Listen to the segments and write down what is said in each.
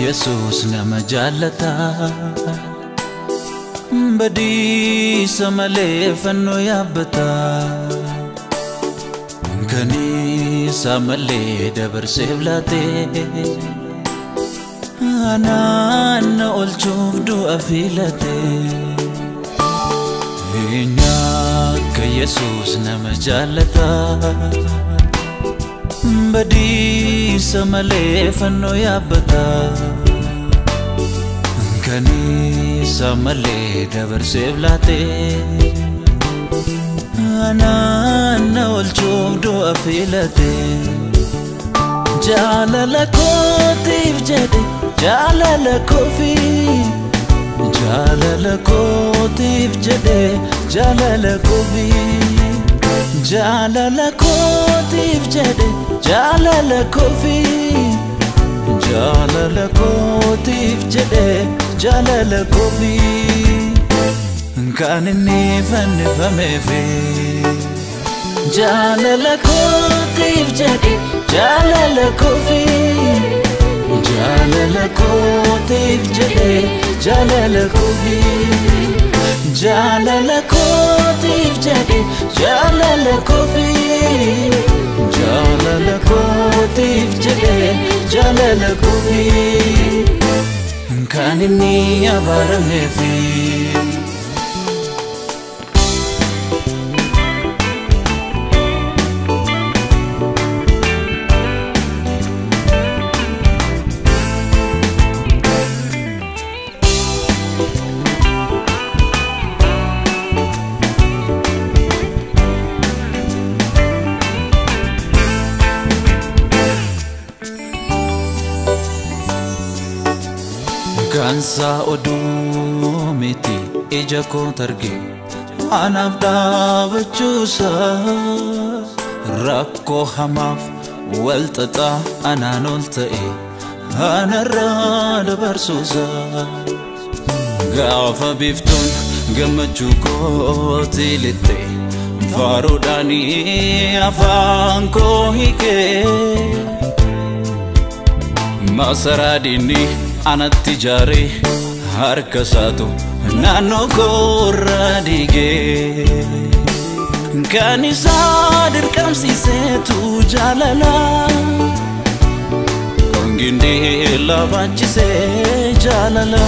Jesus nama jaalata badiisa malee fannoo yaabbata kaniisa malee dabarseef laatee anaan oolchuuf du'a filatee akka Jesus nama jaalata badiisa malee fannoo yaabbata kaniisa malee dabarseef laatee anaan oolchuuf du'a filatee jaalala kootiif jedhe jaalala kootii jaalala kootiif jedhe jaalala kootii jaalala kootiif jedhe jaalala kootii jaalala kootiif jedhe jaalala kootii kan inni fannifameefi jaalala kootiif jedhe jaalala kootii jaalala kootiif jedhe jaalala kootii jaalala kootiif jedhe jaalala kootii jaalala kootiif jedhe jaalala kootii kan inni abaarameefi Kansa odumiti ija ko targe anaaf dhaabachuusa rakko hamaaf walxaxaa anaan ol ta'e anarraa dabarsuusa gaafa biftuun gammachuu kooti lixxe faaruudhaanii afaan koo hiikee masaraa diinni anatti jaare harka saatu naannoo koorra digee kan isaa dirqamsiiseetu jaalala kongindee labaachisee jaalala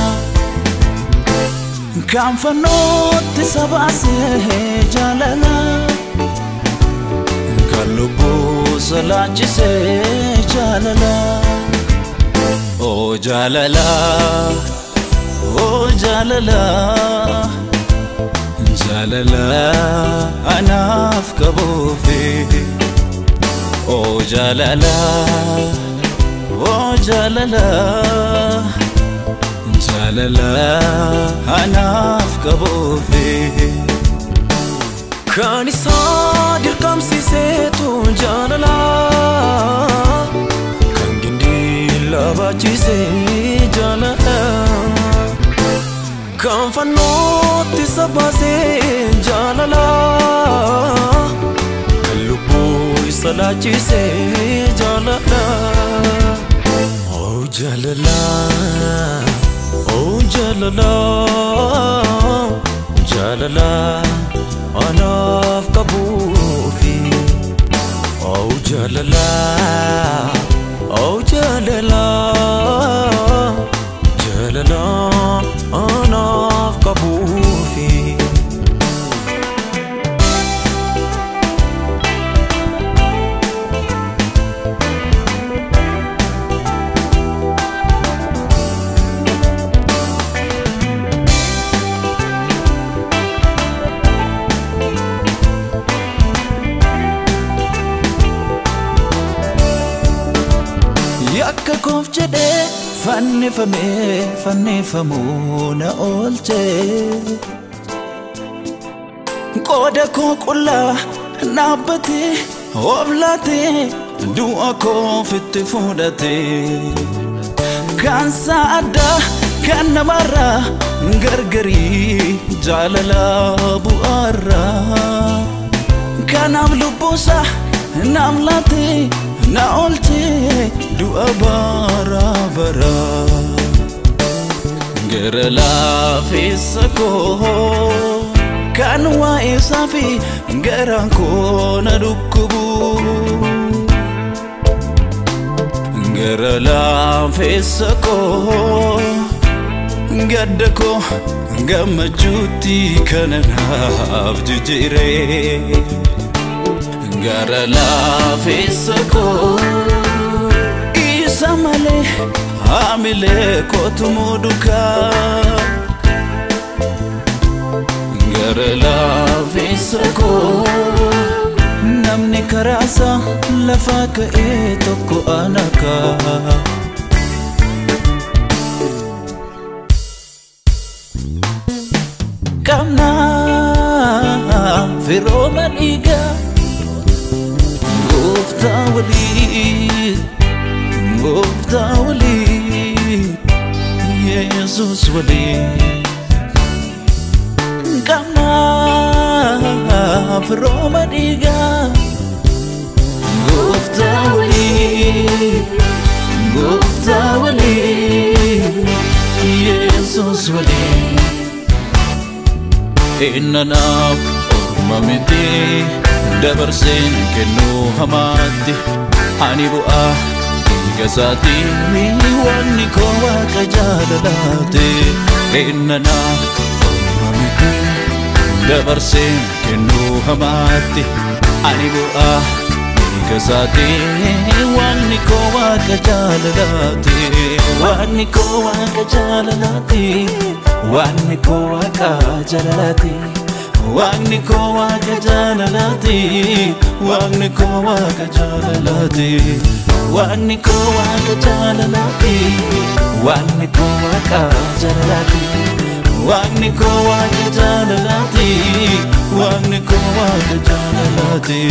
kan fannootti sabaasee jaalala kan lubbuu salaachisee jaalala Oh jalala, oh jalala, jalala, anaaf kabuufi. Oh jalala, oh jalala, jalala, anaaf kabuufi. Kan isaa dirqamsiiseetu jaalala. Labachise jaalala kan fannootti sabaase jaalala kan lubbuu salaachise jaalala oh jaalala oh jaalala jaalala anaaf kabuufi oh jaalala Oh jalala, jalala, anaaf kabuufi. Yakka koof jedhe fannifamuu na oolche qooda koo qullaa naabbate oblaate du'a koof itti fudhate kan saada kan namarraa gargarii jaalala bu'aarraa kanaaf lubbuusaa naaf laate na oolche du'a bara bara gara laafessa koo kan waa'ee saafi garaan koo na dhukkubu gara laafessa koo gadda koo gammachuutti kana naaf jijjiire gara laafessa koo isa malee hamilee kootu mudukaa gara laafessa koo namni karaasa lafa ka'ee tokko anakaa kamna firooma dhiigaa gooftaa walii Yesus walii kamna firooma dhiigaa gooftaa walii Yesus walii innanaaf orma miti dabarseen kennuu hamaatti ani bu'aa dhiiga isaatiin wanni koo waaqa jaalalaati innanaaf orma miti dabarseen kennuu hamaatti ani bu'aa dhiiga isaatiin wanni koo waaqa jaalalaati wanni koo waaqa jaalalaati wanni koo waaqa jaalalaati wanni koo waaqa jaalalaati wanni koo waaqa jaalalaati wanni koo waaqa jaalalaati wanni koo waaqa jaalalaati wanni koo waaqa jaalalaati wanni koo waaqa jaalalaati